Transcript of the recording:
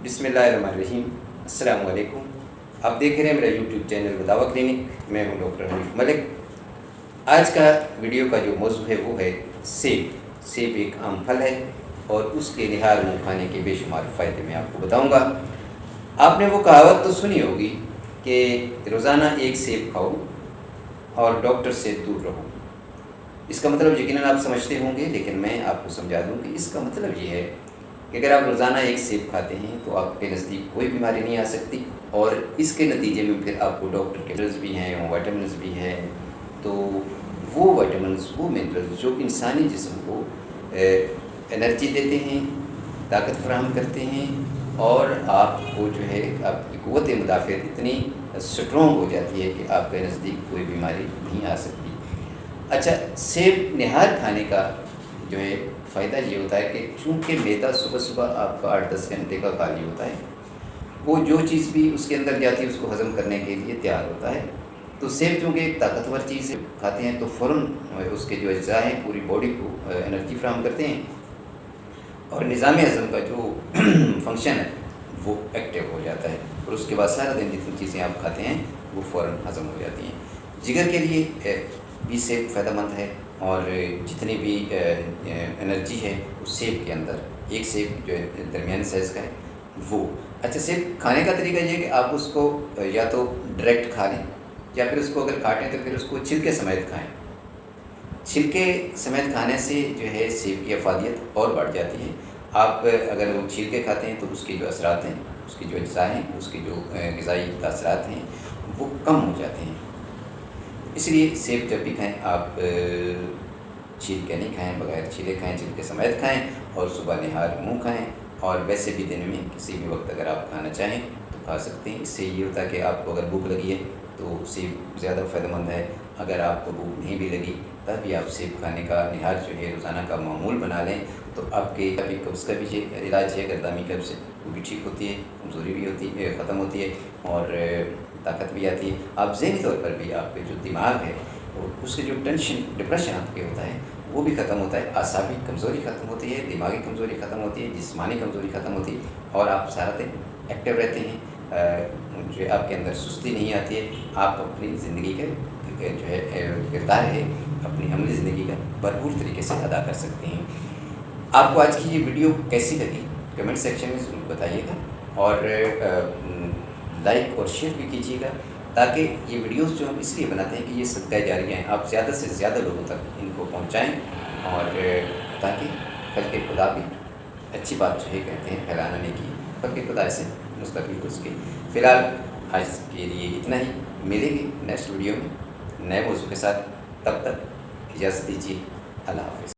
بسم اللہ الرحمن الرحیم۔ السلام علیکم۔ آپ دیکھ رہے ہیں میرا یوٹیوب چینل بداوا کلینک، میں ہوں ڈاکٹر حنیف ملک۔ آج کا ویڈیو کا جو موضوع ہے وہ ہے سیب۔ سیب ایک عام پھل ہے اور اس کے نہار منہ کھانے کے بے شمار فائدے میں آپ کو بتاؤں گا۔ آپ نے وہ کہاوت تو سنی ہوگی کہ روزانہ ایک سیب کھاؤ اور ڈاکٹر سے دور رہو۔ اس کا مطلب یقیناً آپ سمجھتے ہوں گے، لیکن میں آپ کو سمجھا دوں کہ اس کا مطلب یہ ہے کہ اگر آپ روزانہ ایک سیب کھاتے ہیں تو آپ کے نزدیک کوئی بیماری نہیں آ سکتی، اور اس کے نتیجے میں پھر آپ کو ڈاکٹر کے منرلز بھی ہیں، وائٹامنس بھی ہیں، تو وہ وائٹامنس، وہ منرلز جو انسانی جسم کو انرجی دیتے ہیں، طاقت فراہم کرتے ہیں، اور آپ کو جو ہے آپ کی قوت مدافعت اتنی اسٹرانگ ہو جاتی ہے کہ آپ کے نزدیک کوئی بیماری نہیں آ سکتی۔ اچھا، سیب نہار کھانے کا جو ہے فائدہ یہ ہوتا ہے کہ چونکہ میدا صبح صبح آپ کا 8-10 گھنٹے کا خالی ہوتا ہے، وہ جو چیز بھی اس کے اندر جاتی ہے اس کو ہضم کرنے کے لیے تیار ہوتا ہے، تو سیب چونکہ ایک طاقتور چیز کھاتے ہیں تو فوراً اس کے جو اجزاء ہیں پوری باڈی کو انرجی فراہم کرتے ہیں، اور نظام ہضم کا جو فنکشن ہے وہ ایکٹیو ہو جاتا ہے، اور اس کے بعد سارا دن جتنی چیزیں آپ کھاتے ہیں وہ فوراً ہضم ہو جاتی ہیں۔ جگر کے لیے بھی سیب فائدہ مند ہے، اور جتنی بھی انرجی ہے اس سیب کے اندر، ایک سیب جو ہے درمیانی سائز کا ہے وہ۔ اچھا، سیب کھانے کا طریقہ یہ ہے کہ آپ اس کو یا تو ڈائریکٹ کھا لیں، یا پھر اس کو اگر کاٹیں تو پھر اس کو چھلکے سمیت کھائیں۔ چھلکے سمیت کھانے سے جو ہے سیب کی افادیت اور بڑھ جاتی ہے۔ آپ اگر وہ چھلکے کھاتے ہیں تو اس کے جو اثرات ہیں، اس کی جو اجزاء ہیں، اس کے جو غذائی تاثرات ہیں وہ کم ہو جاتے ہیں۔ اس لیے سیب جب بھی کھائیں آپ چھیل کے نہیں کھائیں، بغیر چھیلے کھائیں، چھلکے سمیت کھائیں، اور صبح نہار منہ کھائیں، اور ویسے بھی دن میں کسی بھی وقت اگر آپ کھانا چاہیں تو کھا سکتے ہیں۔ اس سے یہ ہوتا ہے کہ آپ کو اگر بھوک لگی ہے تو سیب زیادہ فائدہ مند ہے، اگر آپ کو بھوک نہیں بھی لگی تب بھی آپ سیب کھانے کا نہار جو ہے روزانہ کا معمول بنا لیں، تو آپ کے کبھی قبض کا بھی علاج ہے، گردامی قبض سے وہ بھی ٹھیک ہوتی ہے، کمزوری بھی ہوتی ہے، ختم ہوتی ہے، اور طاقت بھی آتی ہے۔ آپ ذہنی طور پر بھی آپ کے جو دماغ ہے اور اس کے جو ٹینشن ڈپریشن آپ کے ہوتا ہے وہ بھی ختم ہوتا ہے، اعصابی کمزوری ختم ہوتی ہے، دماغی کمزوری ختم ہوتی ہے، جسمانی کمزوری ختم ہوتی ہے، اور آپ سارا دن ایکٹیو رہتے ہیں، جو آپ کے اندر سستی نہیں آتی ہے، آپ اپنی زندگی کا جو ہے کردار ہے اپنی عملی زندگی کا بھرپور طریقے سے ادا کر سکتے ہیں۔ آپ کو آج کی یہ ویڈیو کیسی لگی کمنٹ سیکشن میں ضرور بتائیے گا، اور لائک اور شیئر بھی کیجیے گا، تاکہ یہ ویڈیوز جو ہم اس لیے بناتے ہیں کہ یہ صدقہ جاریہ ہیں، آپ زیادہ سے زیادہ لوگوں تک ان کو پہنچائیں، اور تاکہ خلق خدا بھی اچھی بات جو ہے کہتے ہیں پھیلانا نہیں کی، خلق خدا سے مستفید اس کے۔ فی الحال آج کے لیے اتنا ہی، ملیں گے نیکسٹ ویڈیو میں نئے موضوع کے ساتھ، تب تک اجازت دیجیے، اللہ حافظ۔